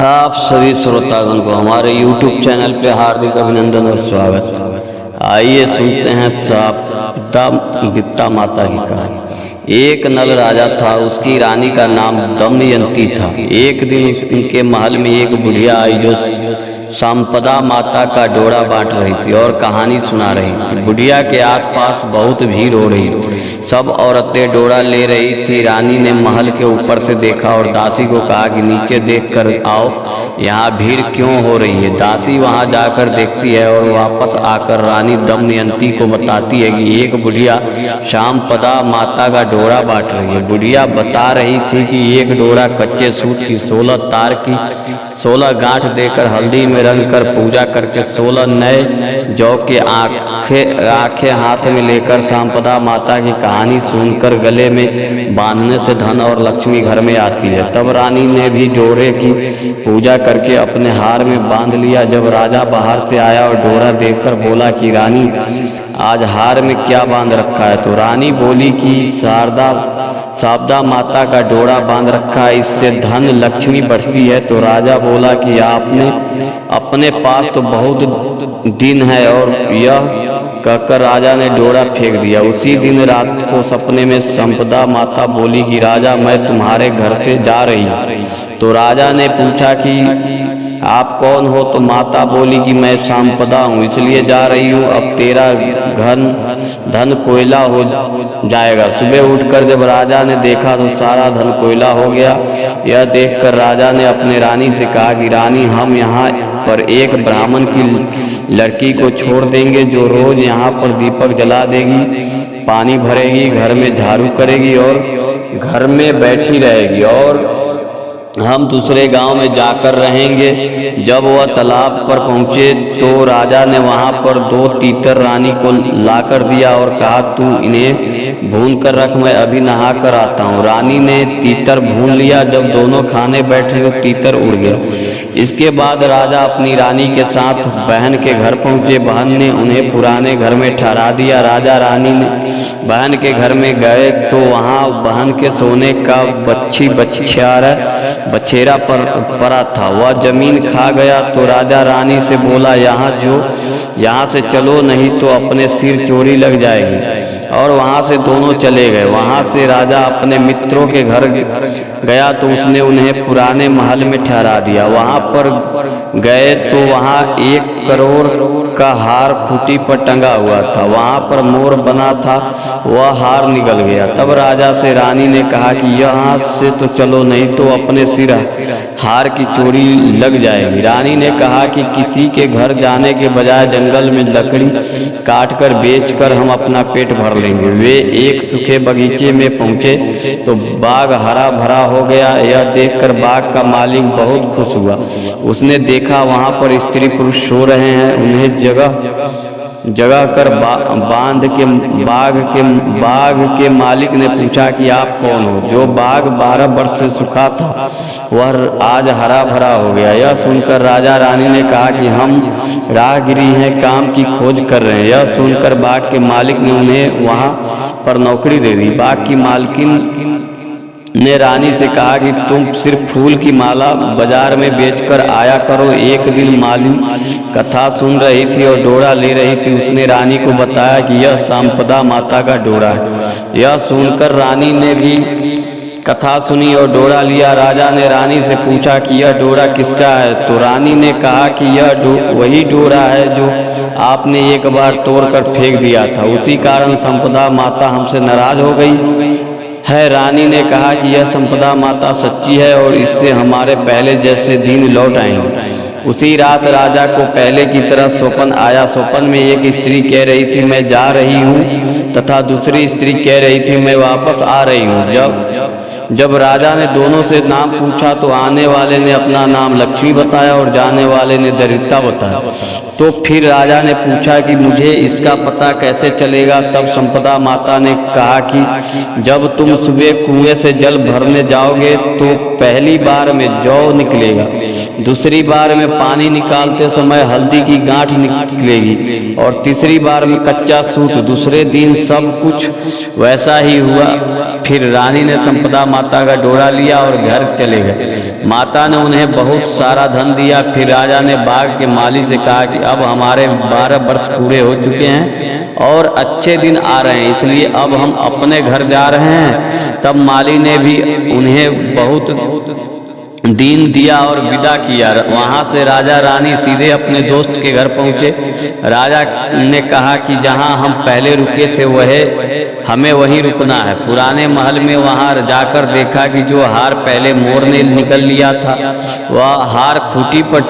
आप सभी श्रोतागण को हमारे YouTube चैनल पे हार्दिक अभिनंदन और स्वागत। आइए सुनते हैं वित्ता माता की कहानी। एक नल राजा था, उसकी रानी का नाम दमयंती था। एक दिन उनके महल में एक बुढ़िया आई जो संपदा माता का डोरा बांट रही थी और कहानी सुना रही थी। बुढ़िया के आसपास बहुत भीड़ हो रही थी, सब औरतें डोरा ले रही थी। रानी ने महल के ऊपर से देखा और दासी को कहा कि नीचे देख कर आओ, यहाँ भीड़ क्यों हो रही है। दासी वहाँ जाकर देखती है और वापस आकर रानी दमयंती को बताती है कि एक बुढ़िया संपदा माता का डोरा बांट रही है। बुढ़िया बता रही थी कि एक डोरा कच्चे सूत की, 16 तार की, 16 गांठ देकर हल्दी में रंग कर पूजा करके 16 नए जौ के आंखें हाथ में लेकर संपदा माता की कहानी सुनकर गले में बांधने से धन और लक्ष्मी घर में आती है। तब रानी ने भी डोरे की पूजा करके अपने हार में बांध लिया। जब राजा बाहर से आया और डोरा देखकर बोला कि रानी, आज हार में क्या बांध रखा है। तो रानी बोली कि शारदा माता का डोरा बांध रखा है, इससे धन लक्ष्मी बढ़ती है। तो राजा बोला कि आपने अपने पास तो बहुत दिन है, और यह कहकर राजा ने डोरा फेंक दिया। उसी दिन रात को सपने में संपदा माता बोली कि राजा, मैं तुम्हारे घर से जा रही हूँ। तो राजा ने पूछा कि आप कौन हो। तो माता बोली कि मैं संपदा हूँ, इसलिए जा रही हूँ। अब तेरा धन कोयला हो जाएगा। सुबह उठकर जब राजा ने देखा तो सारा धन कोयला हो गया। यह देखकर राजा ने अपने रानी से कहा कि रानी, हम यहाँ पर एक ब्राह्मण की लड़की को छोड़ देंगे जो रोज यहाँ पर दीपक जला देगी, पानी भरेगी, घर में झाड़ू करेगी और घर में बैठी रहेगी, और हम दूसरे गांव में जाकर रहेंगे। जब वह तालाब पर पहुंचे तो राजा ने वहां पर 2 तीतर रानी को लाकर दिया और कहा, तू इन्हें भून कर रख, मैं अभी नहा कर आता हूँ। रानी ने तीतर भून लिया। जब दोनों खाने बैठे तो तीतर उड़ गया। इसके बाद राजा अपनी रानी के साथ बहन के घर पहुंचे। बहन ने उन्हें पुराने घर में ठहरा दिया। राजा रानी ने बहन के घर में गए तो वहाँ बहन के सोने का बछेरा पड़ा था, वह जमीन खा गया। तो राजा रानी से बोला, यहाँ से चलो, नहीं तो अपने सिर चोरी लग जाएगी। और वहाँ से दोनों चले गए। वहाँ से राजा अपने मित्रों के घर गया तो उसने उन्हें पुराने महल में ठहरा दिया। वहाँ पर गए तो वहाँ 1 करोड़ का हार खूंटी पर टंगा हुआ था। वहाँ पर मोर बना था, वह हार निकल गया। तब राजा से रानी ने कहा कि यहाँ से तो चलो, नहीं तो अपने सिर हार की चोरी लग जाएगी। रानी ने कहा कि किसी के घर जाने के बजाय जंगल में लकड़ी काटकर बेचकर हम अपना पेट भर लेंगे। वे एक सूखे बगीचे में पहुंचे तो बाग हरा भरा हो गया। यह देखकर बाग का मालिक बहुत खुश हुआ। उसने देखा वहां पर स्त्री पुरुष सो रहे हैं। उन्हें जगह कर बांध के बाग के मालिक ने पूछा कि आप कौन हो। जो बाग 12 वर्ष से सूखा था वह आज हरा भरा हो गया। यह सुनकर राजा रानी ने कहा कि हम राहगीरी हैं, काम की खोज कर रहे हैं। यह सुनकर बाग के मालिक ने उन्हें वहां पर नौकरी दे दी। बाग की मालकिन ने रानी से कहा कि तुम सिर्फ फूल की माला बाजार में बेचकर आया करो। एक दिन मालिन कथा सुन रही थी और डोरा ले रही थी। उसने रानी को बताया कि यह संपदा माता का डोरा है। यह सुनकर रानी ने भी कथा सुनी और डोरा लिया। राजा ने रानी से पूछा कि यह डोरा किसका है। तो रानी ने कहा कि यह वही डोरा है जो आपने एक बार तोड़कर फेंक दिया था, उसी कारण संपदा माता हमसे नाराज हो गई है। रानी ने कहा कि यह संपदा माता सच्ची है और इससे हमारे पहले जैसे दिन लौट आएंगे। उसी रात राजा को पहले की तरह स्वप्न आया। स्वप्न में एक स्त्री कह रही थी, मैं जा रही हूँ, तथा दूसरी स्त्री कह रही थी, मैं वापस आ रही हूँ। जब राजा ने दोनों से नाम पूछा तो आने वाले ने अपना नाम लक्ष्मी बताया और जाने वाले ने दरिद्रता बताया। तो फिर राजा ने पूछा कि मुझे इसका पता कैसे चलेगा। तब संपदा माता ने कहा कि जब तुम सुबह कुएं से जल भरने जाओगे तो पहली बार में जौ निकलेगा, दूसरी बार में पानी निकालते समय हल्दी की गांठ निकलेगी और तीसरी बार में कच्चा सूत। दूसरे दिन सब कुछ वैसा ही हुआ। फिर रानी ने संपदा माता का डोरा लिया और घर चले गए। माता ने उन्हें बहुत सारा धन दिया। फिर राजा ने बाग के माली से कहा कि अब हमारे 12 वर्ष पूरे हो चुके हैं और अच्छे दिन आ रहे हैं, इसलिए अब हम अपने घर जा रहे हैं। तब माली ने भी उन्हें बहुत दीन दिया और विदा किया। वहां से राजा रानी सीधे अपने दोस्त के घर पहुंचे। राजा ने कहा कि जहां हम पहले रुके थे वह हमें वहीं रुकना है। पुराने महल में वहां जाकर देखा कि जो हार पहले मोर ने निकल लिया था वह हार खूंटी पर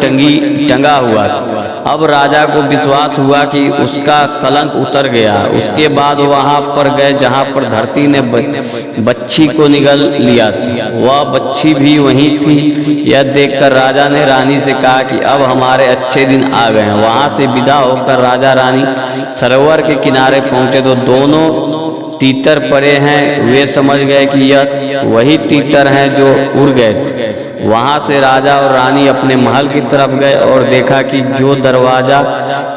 टंगा हुआ था। अब राजा को विश्वास हुआ कि उसका कलंक उतर गया। उसके बाद वहां पर गए जहां पर धरती ने बच्ची को निगल लिया था, वह बच्ची भी वहीं थी। यह देखकर राजा ने रानी से कहा कि अब हमारे अच्छे दिन आ गए हैं। वहां से विदा होकर राजा रानी सरोवर के किनारे पहुंचे तो दोनों तीतर पड़े हैं। वे समझ गए कि यह वही तीतर हैं जो उड़ गए थे। वहां से राजा और रानी अपने महल की तरफ गए और देखा कि जो दरवाजा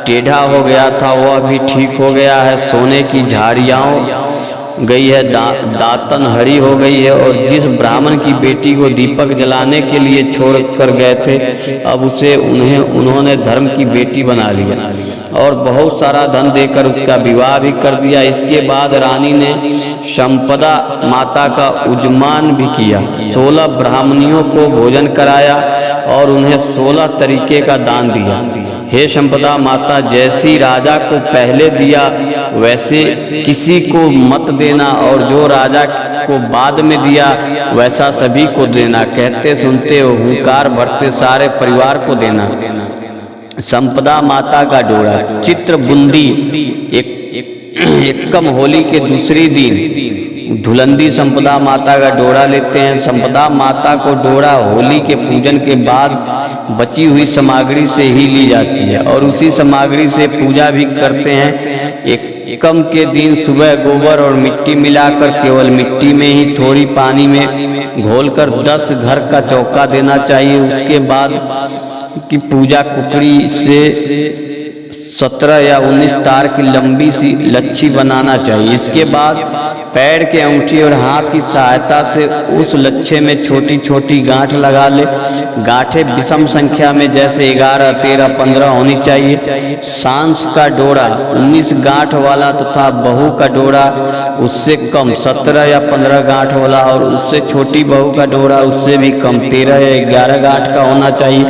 टेढ़ा हो गया था वह भी ठीक हो गया है। सोने की झाड़ियाँ गई है, दातन हरी हो गई है और जिस ब्राह्मण की बेटी को दीपक जलाने के लिए छोड़ कर गए थे अब उसे उन्होंने धर्म की बेटी बना लिया और बहुत सारा धन देकर उसका विवाह भी कर दिया। इसके बाद रानी ने संपदा माता का उजमान भी किया। 16 ब्राह्मणियों को भोजन कराया और उन्हें 16 तरीके का दान दिया। हे संपदा माता, जैसी राजा को पहले दिया वैसे किसी को मत देना और जो राजा को बाद में दिया वैसा सभी को देना। कहते सुनते हुंकार भरते सारे परिवार को देना। संपदा माता का डोरा। चित्र बुंदी। एकम होली के दूसरी दिन धुलंदी संपदा माता का डोरा लेते हैं। संपदा माता को डोरा होली के पूजन के बाद बची हुई सामग्री से ही ली जाती है और उसी सामग्री से पूजा भी करते हैं। एकम के दिन सुबह गोबर और मिट्टी मिलाकर केवल मिट्टी में ही थोड़ी पानी में घोलकर 10 घर का चौका देना चाहिए। उसके बाद की पूजा कुकड़ी से 17 या 19 तार की लंबी सी लच्छी बनाना चाहिए। इसके बाद पैर के अंगूठी और हाथ की सहायता से उस लच्छे में छोटी छोटी गांठ लगा ले। गांठें विषम संख्या में जैसे 11, 13, 15 होनी चाहिए। सांस का डोरा 19 गांठ वाला तथा बहू का डोरा उससे कम 17 या 15 गांठ वाला और उससे छोटी बहू का डोरा उससे भी कम 13 या 11 गांठ का होना चाहिए।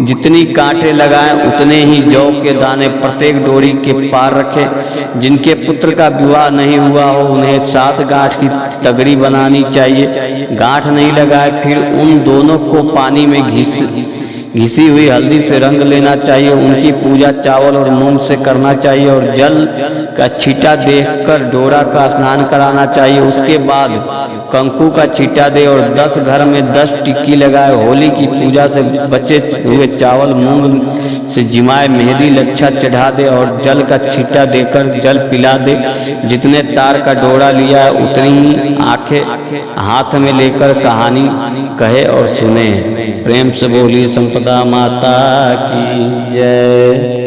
जितनी कांटे लगाएं उतने ही जौ के दाने प्रत्येक डोरी के पार रखें। जिनके पुत्र का विवाह नहीं हुआ हो उन्हें 7 गांठ की तगड़ी बनानी चाहिए। गांठ नहीं लगाए फिर उन दोनों को पानी में घिसी हुई हल्दी से रंग लेना चाहिए। उनकी पूजा चावल और मूंग से करना चाहिए और जल का छींटा देकर डोरा का स्नान कराना चाहिए। उसके बाद कंकु का छींटा दे और 10 घर में 10 टिक्की लगाए। होली की पूजा से बचे हुए चावल मूंग से जिमाए मेहंदी लच्छा चढ़ा दे और जल का छींटा देकर जल पिला दे। जितने तार का डोरा लिया है उतनी ही आंखें हाथ में लेकर कहानी कहे और सुने। प्रेम से बोलिए संपदा माता की जय।